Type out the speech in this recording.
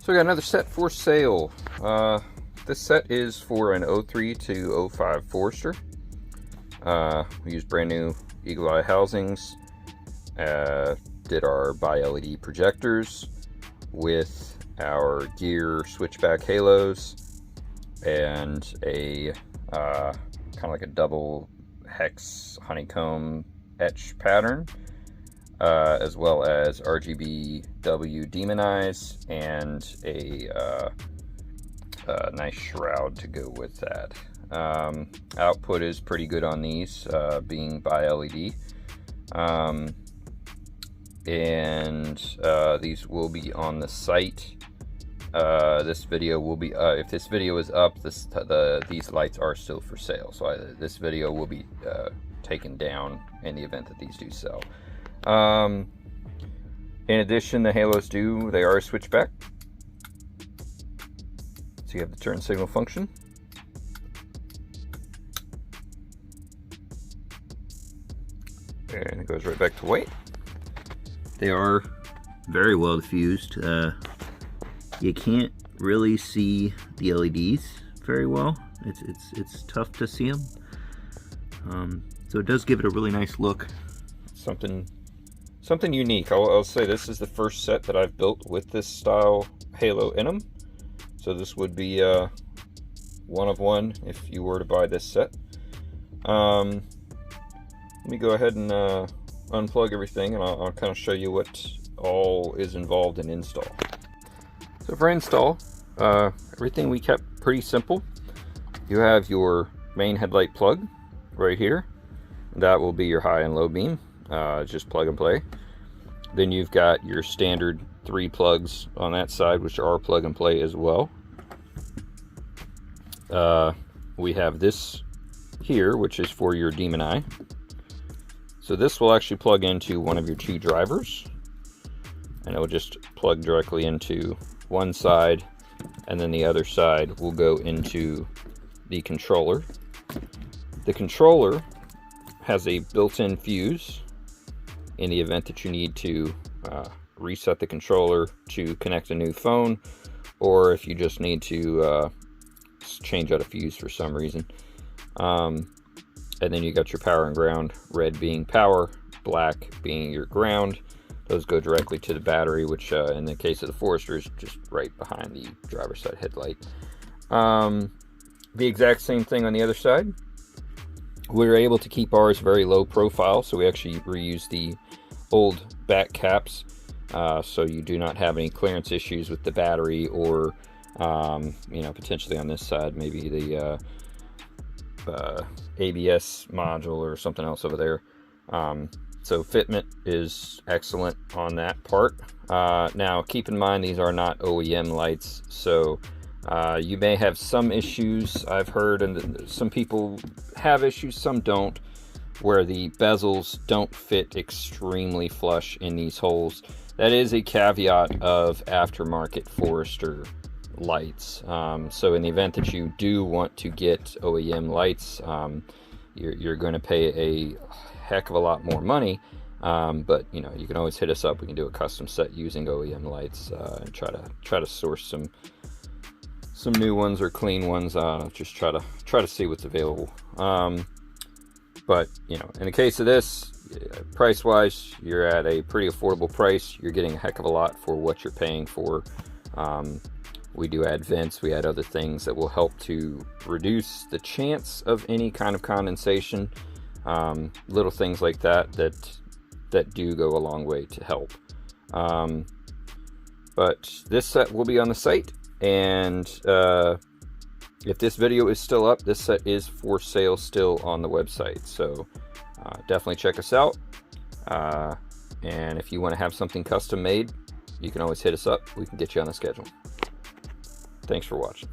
So we got another set for sale. This set is for an 03 to 05 Forester. We used brand new eagle eye housings. Did our bi-LED projectors with our gear switchback halos and a kind of like a double hex honeycomb etch pattern, as well as rgbw demon eyes and a nice shroud to go with that. Output is pretty good on these, being bi-LED. These will be on the site. This video will be if this video is up, these lights are still for sale, so this video will be taken down in the event that these do sell. In addition, the halos they are a switchback, so you have the turn signal function. And it goes right back to white. They are very well diffused. You can't really see the LEDs very well. It's tough to see them. So it does give it a really nice look. Something unique. I'll say this is the first set that I've built with this style halo in them. So this would be one of one if you were to buy this set. Let me go ahead and unplug everything, and I'll kind of show you what all is involved in install. So for install, everything we kept pretty simple. You have your main headlight plug right here. That will be your high and low beam. Just plug and play. Then you've got your standard 3 plugs on that side, which are plug and play as well. We have this here, which is for your demon eye. So this will actually plug into one of your 2 drivers, and it will just plug directly into one side, and then the other side will go into the controller. The controller has a built-in fuse in the event that you need to reset the controller to connect a new phone, or if you just need to change out a fuse for some reason. And then you got your power and ground, red being power, black being your ground. Those go directly to the battery, which in the case of the Forester is just right behind the driver's side headlight. The exact same thing on the other side. We were able to keep ours very low profile, so we actually reused the old back caps, so you do not have any clearance issues with the battery, or potentially on this side, maybe the ABS module or something else over there. So fitment is excellent on that part. Now keep in mind, these are not OEM lights, so you may have some issues. I've heard, and some people have issues, some don't, where the bezels don't fit extremely flush in these holes. That is a caveat of aftermarket Forester lights. So in the event that you do want to get OEM lights, you're going to pay a heck of a lot more money, but you can always hit us up. We can do a custom set using OEM lights, and try to source some new ones or clean ones. Just try to see what's available. But in the case of this, price wise, you're at a pretty affordable price. You're getting a heck of a lot for what you're paying for. We do add vents, we add other things that will help to reduce the chance of any kind of condensation. Little things like that do go a long way to help. But this set will be on the site, and if this video is still up, this set is for sale still on the website. So definitely check us out. And if you want to have something custom made, you can always hit us up. We can get you on the schedule. Thanks for watching.